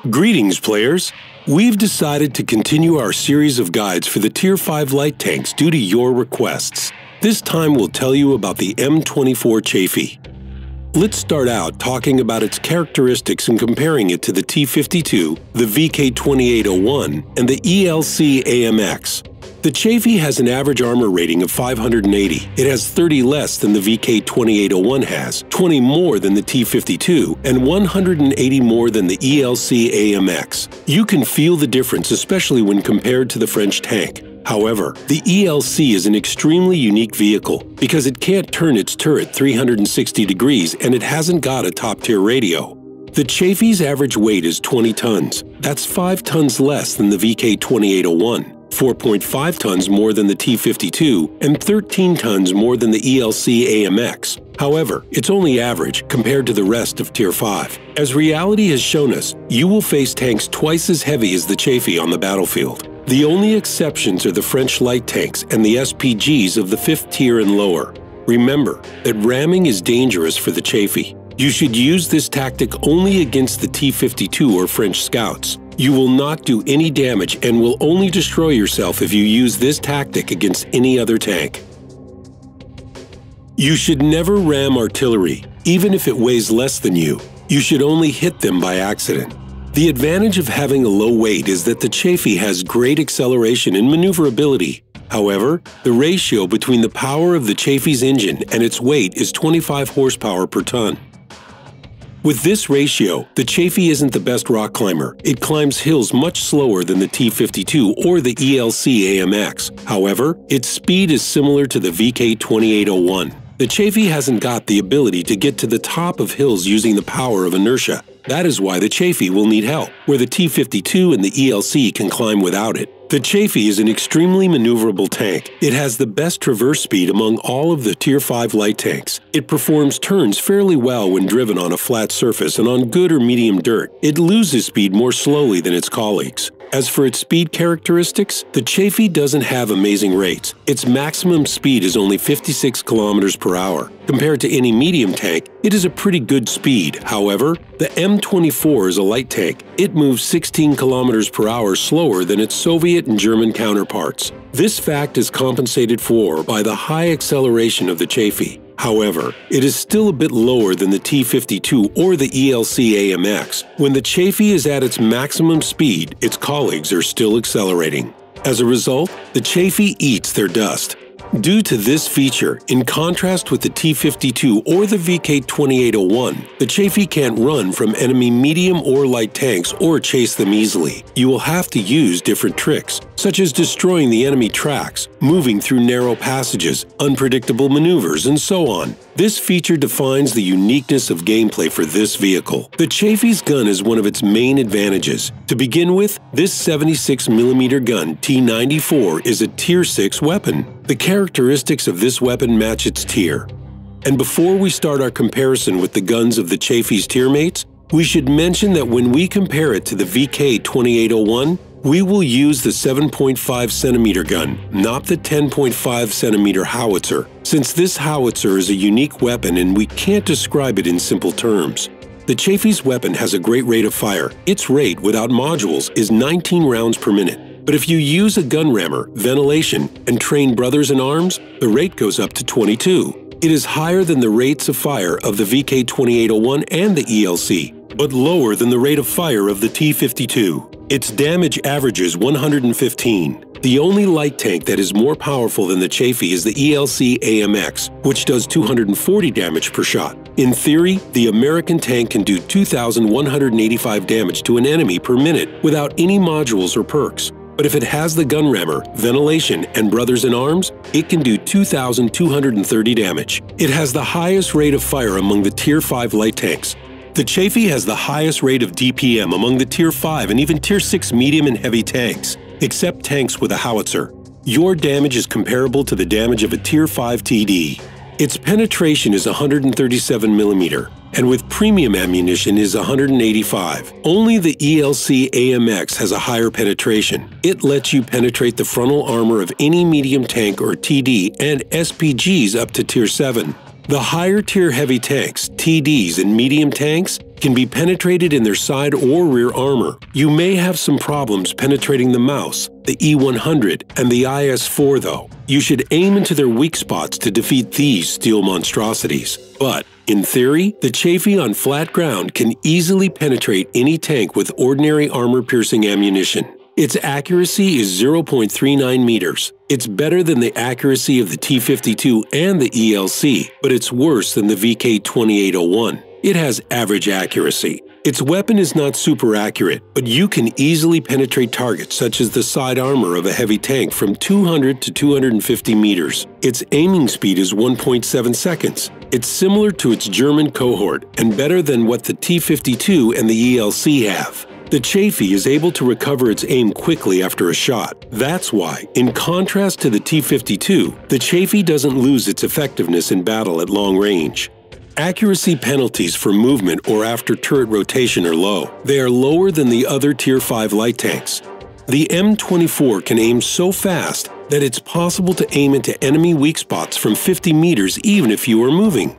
Greetings, players! We've decided to continue our series of guides for the Tier 5 light tanks due to your requests. This time we'll tell you about the M24 Chaffee. Let's start out talking about its characteristics and comparing it to the T-52, the VK-2801, and the ELC-AMX. The Chaffee has an average armor rating of 580. It has 30 less than the VK-2801 has, 20 more than the T-52, and 180 more than the ELC-AMX. You can feel the difference, especially when compared to the French tank. However, the ELC is an extremely unique vehicle because it can't turn its turret 360 degrees and it hasn't got a top-tier radio. The Chaffee's average weight is 20 tons. That's 5 tons less than the VK-2801. 4.5 tons more than the T-52, and 13 tons more than the ELC-AMX. However, it's only average compared to the rest of Tier 5. As reality has shown us, you will face tanks twice as heavy as the Chaffee on the battlefield. The only exceptions are the French light tanks and the SPGs of the 5th tier and lower. Remember that ramming is dangerous for the Chaffee. You should use this tactic only against the T-52 or French scouts. You will not do any damage and will only destroy yourself if you use this tactic against any other tank. You should never ram artillery, even if it weighs less than you. You should only hit them by accident. The advantage of having a low weight is that the Chaffee has great acceleration and maneuverability. However, the ratio between the power of the Chaffee's engine and its weight is 25 horsepower per ton. With this ratio, the Chaffee isn't the best rock climber. It climbs hills much slower than the T-52 or the ELC-AMX. However, its speed is similar to the VK-2801. The Chaffee hasn't got the ability to get to the top of hills using the power of inertia. That is why the Chaffee will need help, where the T-52 and the ELC can climb without it. The Chaffee is an extremely maneuverable tank. It has the best traverse speed among all of the Tier 5 light tanks. It performs turns fairly well when driven on a flat surface, and on good or medium dirt, it loses speed more slowly than its colleagues. As for its speed characteristics, the Chaffee doesn't have amazing rates. Its maximum speed is only 56 kilometers per hour. Compared to any medium tank, it is a pretty good speed. However, the M24 is a light tank. It moves 16 kilometers per hour slower than its Soviet and German counterparts. This fact is compensated for by the high acceleration of the Chaffee. However, it is still a bit lower than the T-52 or the ELC-AMX. When the Chaffee is at its maximum speed, its colleagues are still accelerating. As a result, the Chaffee eats their dust. Due to this feature, in contrast with the T-52 or the VK-2801, the Chaffee can't run from enemy medium or light tanks or chase them easily. You will have to use different tricks, such as destroying the enemy tracks, moving through narrow passages, unpredictable maneuvers, and so on. This feature defines the uniqueness of gameplay for this vehicle. The Chaffee's gun is one of its main advantages. To begin with, this 76mm gun T-94 is a Tier 6 weapon. The characteristics of this weapon match its tier. And before we start our comparison with the guns of the Chaffee's tier mates, we should mention that when we compare it to the VK-2801, we will use the 7.5cm gun, not the 10.5cm howitzer, since this howitzer is a unique weapon and we can't describe it in simple terms. The Chaffee's weapon has a great rate of fire. Its rate, without modules, is 19 rounds per minute. But if you use a gun rammer, ventilation, and train brothers in arms, the rate goes up to 22. It is higher than the rates of fire of the VK-2801 and the ELC, but lower than the rate of fire of the T-52. Its damage averages 115. The only light tank that is more powerful than the Chaffee is the ELC-AMX, which does 240 damage per shot. In theory, the American tank can do 2,185 damage to an enemy per minute without any modules or perks. But if it has the gun rammer, ventilation, and brothers in arms, it can do 2,230 damage. It has the highest rate of fire among the Tier 5 light tanks. The Chaffee has the highest rate of DPM among the Tier 5 and even Tier 6 medium and heavy tanks, except tanks with a howitzer. Your damage is comparable to the damage of a Tier 5 TD. Its penetration is 137mm, and with premium ammunition is 185. Only the ELC-AMX has a higher penetration. It lets you penetrate the frontal armor of any medium tank or TD and SPGs up to Tier 7. The higher tier heavy tanks, TDs, and medium tanks can be penetrated in their side or rear armor. You may have some problems penetrating the Mouse, the E100, and the IS-4 though. You should aim into their weak spots to defeat these steel monstrosities. But, in theory, the Chaffee on flat ground can easily penetrate any tank with ordinary armor-piercing ammunition. Its accuracy is 0.39 meters. It's better than the accuracy of the T-52 and the ELC, but it's worse than the VK-2801. It has average accuracy. Its weapon is not super accurate, but you can easily penetrate targets such as the side armor of a heavy tank from 200 to 250 meters. Its aiming speed is 1.7 seconds. It's similar to its German cohort and better than what the T-52 and the ELC have. The Chaffee is able to recover its aim quickly after a shot. That's why, in contrast to the T-52, the Chaffee doesn't lose its effectiveness in battle at long range. Accuracy penalties for movement or after turret rotation are low. They are lower than the other Tier 5 light tanks. The M24 can aim so fast that it's possible to aim into enemy weak spots from 50 meters even if you are moving.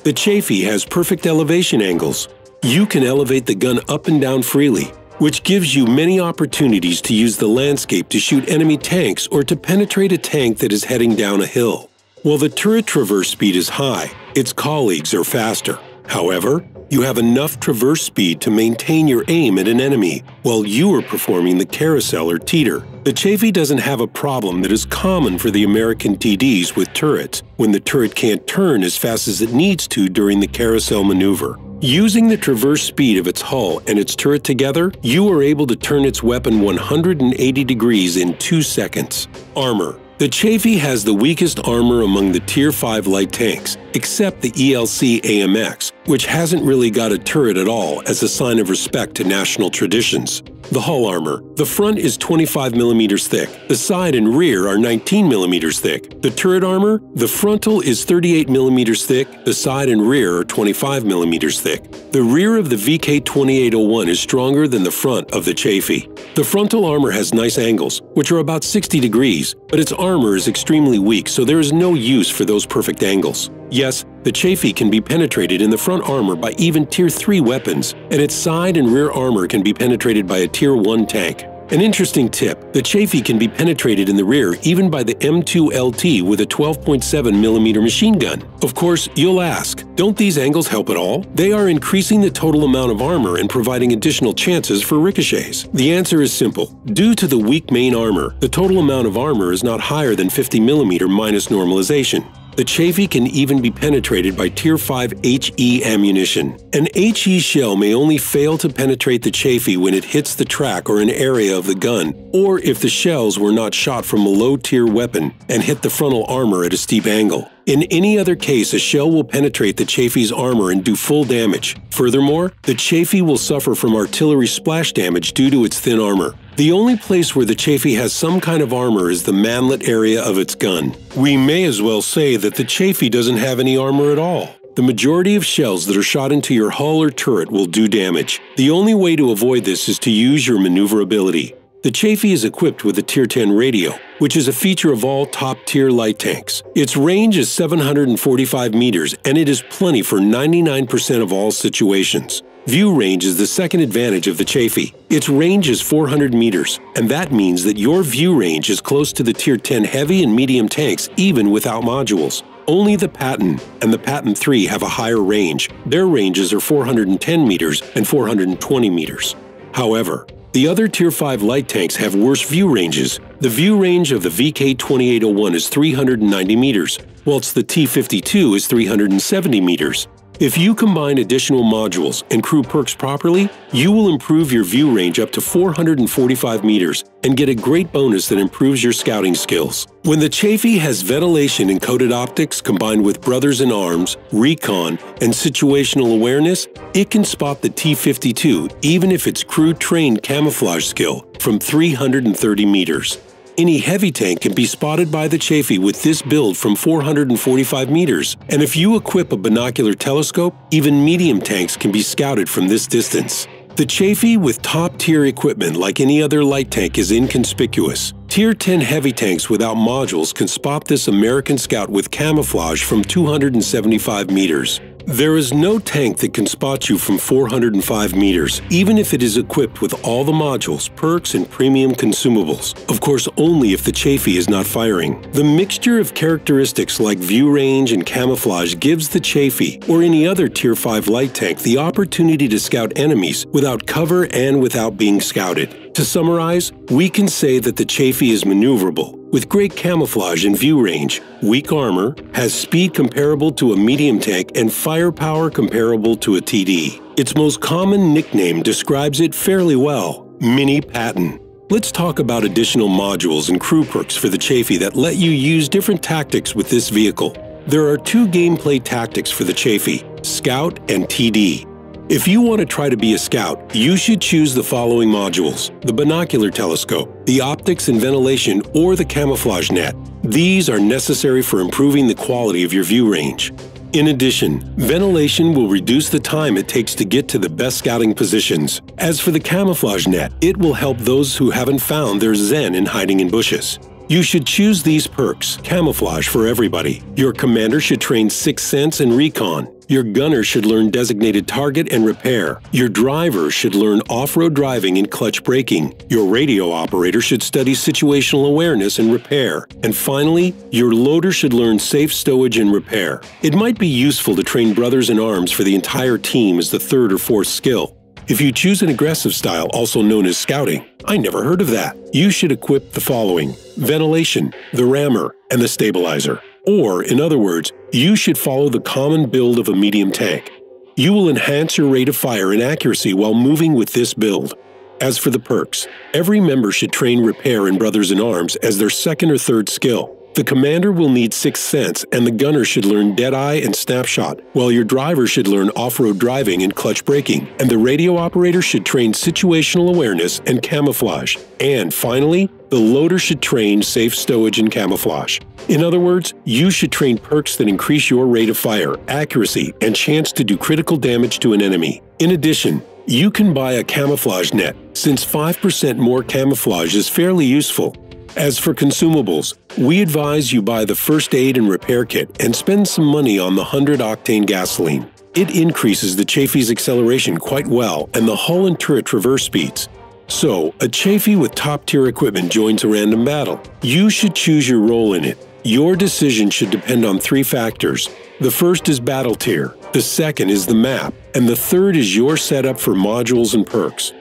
The Chaffee has perfect elevation angles. You can elevate the gun up and down freely, which gives you many opportunities to use the landscape to shoot enemy tanks or to penetrate a tank that is heading down a hill. While the turret traverse speed is high, its colleagues are faster. However, you have enough traverse speed to maintain your aim at an enemy while you are performing the carousel or teeter. The Chaffee doesn't have a problem that is common for the American TDs with turrets, when the turret can't turn as fast as it needs to during the carousel maneuver. Using the traverse speed of its hull and its turret together, you are able to turn its weapon 180 degrees in 2 seconds. Armor. The Chaffee has the weakest armor among the Tier 5 light tanks, except the ELC AMX, which hasn't really got a turret at all as a sign of respect to national traditions. The hull armor. The front is 25 millimeters thick. The side and rear are 19 millimeters thick. The turret armor. The frontal is 38 millimeters thick. The side and rear are 25 millimeters thick. The rear of the VK-2801 is stronger than the front of the Chaffee. The frontal armor has nice angles, which are about 60 degrees, but its armor is extremely weak, so there is no use for those perfect angles. Yes, the Chaffee can be penetrated in the front armor by even Tier 3 weapons, and its side and rear armor can be penetrated by a Tier 1 tank. An interesting tip, the Chaffee can be penetrated in the rear even by the M2LT with a 12.7mm machine gun. Of course, you'll ask, don't these angles help at all? They are increasing the total amount of armor and providing additional chances for ricochets. The answer is simple. Due to the weak main armor, the total amount of armor is not higher than 50mm minus normalization. The Chaffee can even be penetrated by Tier 5 HE ammunition. An HE shell may only fail to penetrate the Chaffee when it hits the track or an area of the gun, or if the shells were not shot from a low-tier weapon and hit the frontal armor at a steep angle. In any other case, a shell will penetrate the Chaffee's armor and do full damage. Furthermore, the Chaffee will suffer from artillery splash damage due to its thin armor. The only place where the Chaffee has some kind of armor is the manlet area of its gun. We may as well say that the Chaffee doesn't have any armor at all. The majority of shells that are shot into your hull or turret will do damage. The only way to avoid this is to use your maneuverability. The Chaffee is equipped with a Tier 10 radio, which is a feature of all top-tier light tanks. Its range is 745 meters, and it is plenty for 99% of all situations. View range is the second advantage of the Chaffee. Its range is 400 meters, and that means that your view range is close to the Tier 10 heavy and medium tanks even without modules. Only the Patton and the Patton 3 have a higher range. Their ranges are 410 meters and 420 meters. However, the other Tier 5 light tanks have worse view ranges. The view range of the VK-2801 is 390 meters, whilst the T-52 is 370 meters. If you combine additional modules and crew perks properly, you will improve your view range up to 445 meters and get a great bonus that improves your scouting skills. When the Chaffee has ventilation and coated optics combined with brothers in arms, recon, and situational awareness, it can spot the T-52 even if its crew-trained camouflage skill from 330 meters. Any heavy tank can be spotted by the Chaffee with this build from 445 meters, and if you equip a binocular telescope, even medium tanks can be scouted from this distance. The Chaffee with top-tier equipment like any other light tank is inconspicuous. Tier 10 heavy tanks without modules can spot this American Scout with camouflage from 275 meters. There is no tank that can spot you from 405 meters, even if it is equipped with all the modules, perks, and premium consumables. Of course, only if the Chaffee is not firing. The mixture of characteristics like view range and camouflage gives the Chaffee, or any other Tier 5 light tank, the opportunity to scout enemies without cover and without being scouted. To summarize, we can say that the Chaffee is maneuverable, with great camouflage and view range, weak armor, has speed comparable to a medium tank, and firepower comparable to a TD. Its most common nickname describes it fairly well: Mini Patton. Let's talk about additional modules and crew perks for the Chaffee that let you use different tactics with this vehicle. There are two gameplay tactics for the Chaffee: Scout and TD. If you want to try to be a scout, you should choose the following modules: the binocular telescope, the optics and ventilation, or the camouflage net. These are necessary for improving the quality of your view range. In addition, ventilation will reduce the time it takes to get to the best scouting positions. As for the camouflage net, it will help those who haven't found their zen in hiding in bushes. You should choose these perks: camouflage for everybody. Your commander should train Sixth Sense and Recon. Your gunner should learn designated target and repair. Your driver should learn off-road driving and clutch braking. Your radio operator should study situational awareness and repair. And finally, your loader should learn safe stowage and repair. It might be useful to train brothers in arms for the entire team as the third or fourth skill. If you choose an aggressive style, also known as scouting, I never heard of that, you should equip the following: ventilation, the rammer, and the stabilizer. Or, in other words, you should follow the common build of a medium tank. You will enhance your rate of fire and accuracy while moving with this build. As for the perks, every member should train repair and brothers in arms as their second or third skill. The commander will need Sixth Sense, and the gunner should learn Deadeye and Snapshot, while your driver should learn off-road driving and clutch braking, and the radio operator should train situational awareness and camouflage. And finally, the loader should train safe stowage and camouflage. In other words, you should train perks that increase your rate of fire, accuracy, and chance to do critical damage to an enemy. In addition, you can buy a camouflage net, since 5% more camouflage is fairly useful. As for consumables, we advise you buy the first aid and repair kit and spend some money on the 100-octane gasoline. It increases the Chaffee's acceleration quite well and the hull and turret traverse speeds. So, a Chaffee with top-tier equipment joins a random battle. You should choose your role in it. Your decision should depend on three factors. The first is battle tier, the second is the map, and the third is your setup for modules and perks.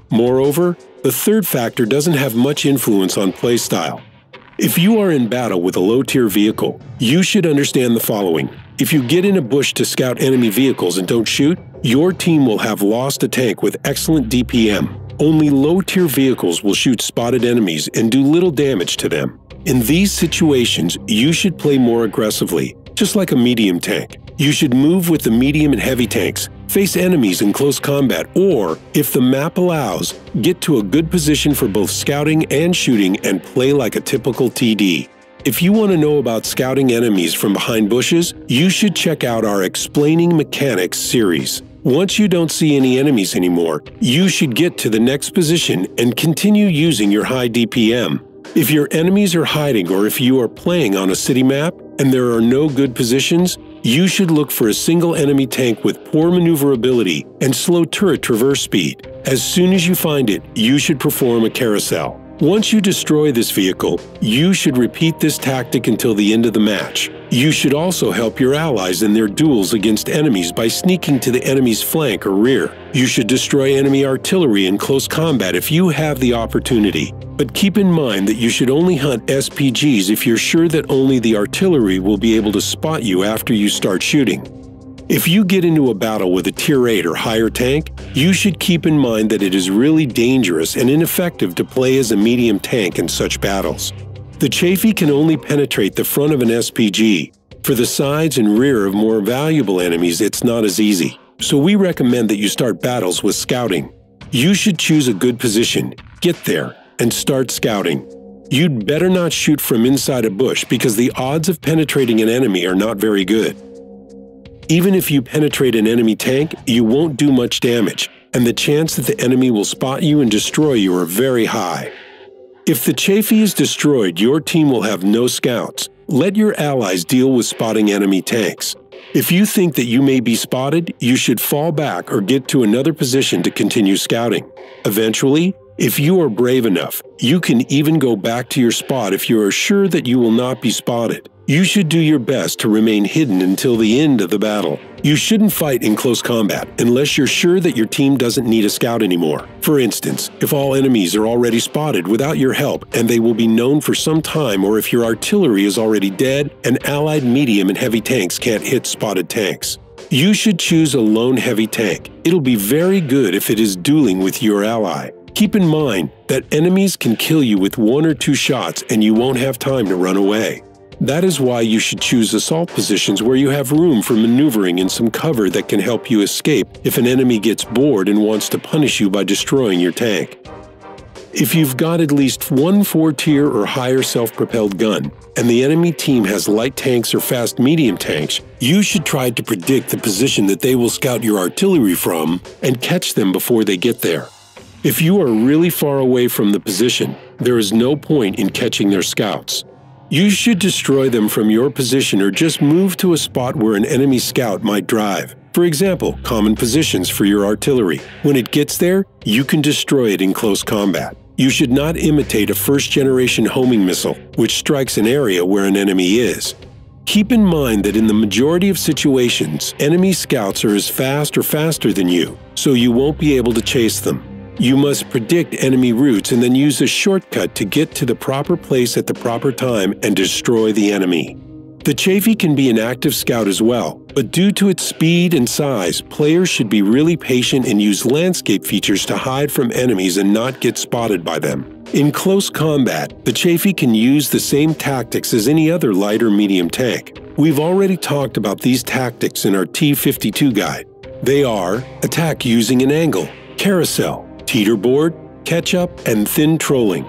Moreover, the third factor doesn't have much influence on playstyle. If you are in battle with a low-tier vehicle, you should understand the following. If you get in a bush to scout enemy vehicles and don't shoot, your team will have lost a tank with excellent DPM. Only low-tier vehicles will shoot spotted enemies and do little damage to them. In these situations, you should play more aggressively, just like a medium tank. You should move with the medium and heavy tanks, face enemies in close combat, or, if the map allows, get to a good position for both scouting and shooting and play like a typical TD. If you want to know about scouting enemies from behind bushes, you should check out our Explaining Mechanics series. Once you don't see any enemies anymore, you should get to the next position and continue using your high DPM. If your enemies are hiding or if you are playing on a city map and there are no good positions, you should look for a single enemy tank with poor maneuverability and slow turret traverse speed. As soon as you find it, you should perform a carousel. Once you destroy this vehicle, you should repeat this tactic until the end of the match. You should also help your allies in their duels against enemies by sneaking to the enemy's flank or rear. You should destroy enemy artillery in close combat if you have the opportunity. But keep in mind that you should only hunt SPGs if you're sure that only the artillery will be able to spot you after you start shooting. If you get into a battle with a Tier 8 or higher tank, you should keep in mind that it is really dangerous and ineffective to play as a medium tank in such battles. The Chaffee can only penetrate the front of an SPG. For the sides and rear of more valuable enemies, it's not as easy. So we recommend that you start battles with scouting. You should choose a good position, get there, and start scouting. You'd better not shoot from inside a bush because the odds of penetrating an enemy are not very good. Even if you penetrate an enemy tank, you won't do much damage, and the chance that the enemy will spot you and destroy you are very high. If the Chaffee is destroyed, your team will have no scouts. Let your allies deal with spotting enemy tanks. If you think that you may be spotted, you should fall back or get to another position to continue scouting. Eventually, if you are brave enough, you can even go back to your spot if you are sure that you will not be spotted. You should do your best to remain hidden until the end of the battle. You shouldn't fight in close combat unless you're sure that your team doesn't need a scout anymore. For instance, if all enemies are already spotted without your help and they will be known for some time, or if your artillery is already dead and allied medium and heavy tanks can't hit spotted tanks. You should choose a lone heavy tank. It'll be very good if it is dueling with your ally. Keep in mind that enemies can kill you with 1 or 2 shots and you won't have time to run away. That is why you should choose assault positions where you have room for maneuvering and some cover that can help you escape if an enemy gets bored and wants to punish you by destroying your tank. If you've got at least one 4-tier or higher self-propelled gun, and the enemy team has light tanks or fast medium tanks, you should try to predict the position that they will scout your artillery from and catch them before they get there. If you are really far away from the position, there is no point in catching their scouts. You should destroy them from your position or just move to a spot where an enemy scout might drive. For example, common positions for your artillery. When it gets there, you can destroy it in close combat. You should not imitate a first-generation homing missile, which strikes an area where an enemy is. Keep in mind that in the majority of situations, enemy scouts are as fast or faster than you, so you won't be able to chase them. You must predict enemy routes and then use a shortcut to get to the proper place at the proper time and destroy the enemy. The Chaffee can be an active scout as well, but due to its speed and size, players should be really patient and use landscape features to hide from enemies and not get spotted by them. In close combat, the Chaffee can use the same tactics as any other light or medium tank. We've already talked about these tactics in our T-52 guide. They are attack using an angle, carousel, teeterboard, catch-up, and thin trolling.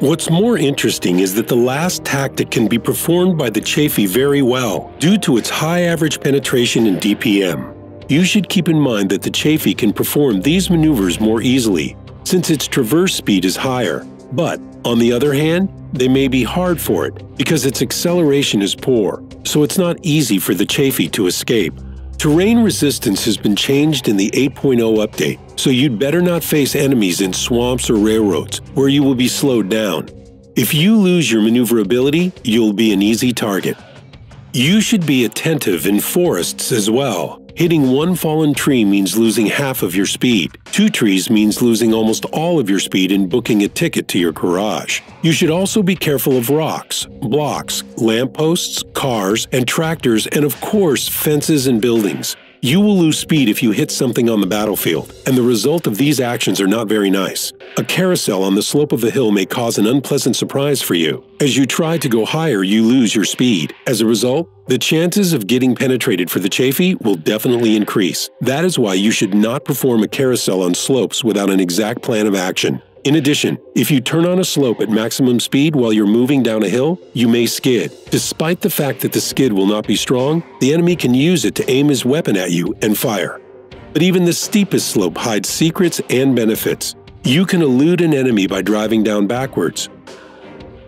What's more interesting is that the last tactic can be performed by the Chaffee very well due to its high average penetration in DPM. You should keep in mind that the Chaffee can perform these maneuvers more easily since its traverse speed is higher, but on the other hand, they may be hard for it because its acceleration is poor, so it's not easy for the Chaffee to escape. Terrain resistance has been changed in the 8.0 update, so you'd better not face enemies in swamps or railroads, where you will be slowed down. If you lose your maneuverability, you'll be an easy target. You should be attentive in forests as well. Hitting one fallen tree means losing half of your speed. 2 trees means losing almost all of your speed and booking a ticket to your garage. You should also be careful of rocks, blocks, lampposts, cars, and tractors, and of course, fences and buildings. You will lose speed if you hit something on the battlefield, and the result of these actions are not very nice. A carousel on the slope of a hill may cause an unpleasant surprise for you. As you try to go higher, you lose your speed. As a result, the chances of getting penetrated for the Chaffee will definitely increase. That is why you should not perform a carousel on slopes without an exact plan of action. In addition, if you turn on a slope at maximum speed while you're moving down a hill, you may skid. Despite the fact that the skid will not be strong, the enemy can use it to aim his weapon at you and fire. But even the steepest slope hides secrets and benefits. You can elude an enemy by driving down backwards.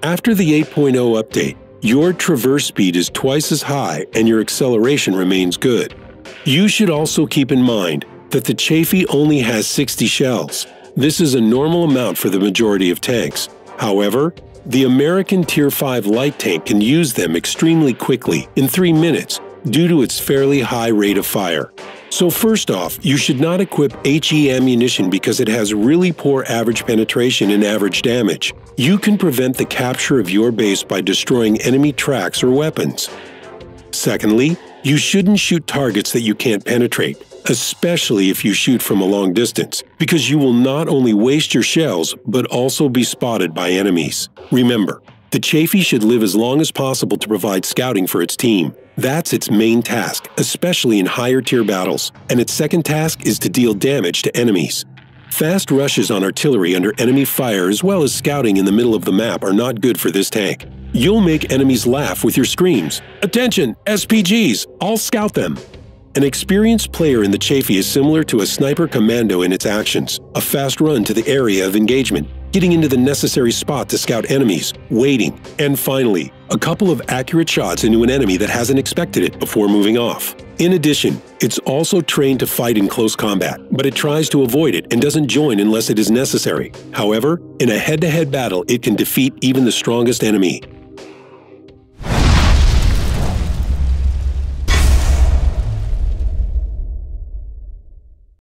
After the 8.0 update, your traverse speed is twice as high and your acceleration remains good. You should also keep in mind that the Chaffee only has 60 shells. This is a normal amount for the majority of tanks. However, the American Tier 5 light tank can use them extremely quickly, in 3 minutes, due to its fairly high rate of fire. So first off, you should not equip HE ammunition because it has really poor average penetration and average damage. You can prevent the capture of your base by destroying enemy tracks or weapons. Secondly, you shouldn't shoot targets that you can't penetrate, especially if you shoot from a long distance, because you will not only waste your shells, but also be spotted by enemies. Remember, the Chaffee should live as long as possible to provide scouting for its team. That's its main task, especially in higher tier battles, and its second task is to deal damage to enemies. Fast rushes on artillery under enemy fire as well as scouting in the middle of the map are not good for this tank. You'll make enemies laugh with your screams. "Attention, SPGs! I'll scout them!" An experienced player in the Chaffee is similar to a sniper commando in its actions, a fast run to the area of engagement, getting into the necessary spot to scout enemies, waiting, and finally, a couple of accurate shots into an enemy that hasn't expected it before moving off. In addition, it's also trained to fight in close combat, but it tries to avoid it and doesn't join unless it is necessary. However, in a head-to-head battle, it can defeat even the strongest enemy.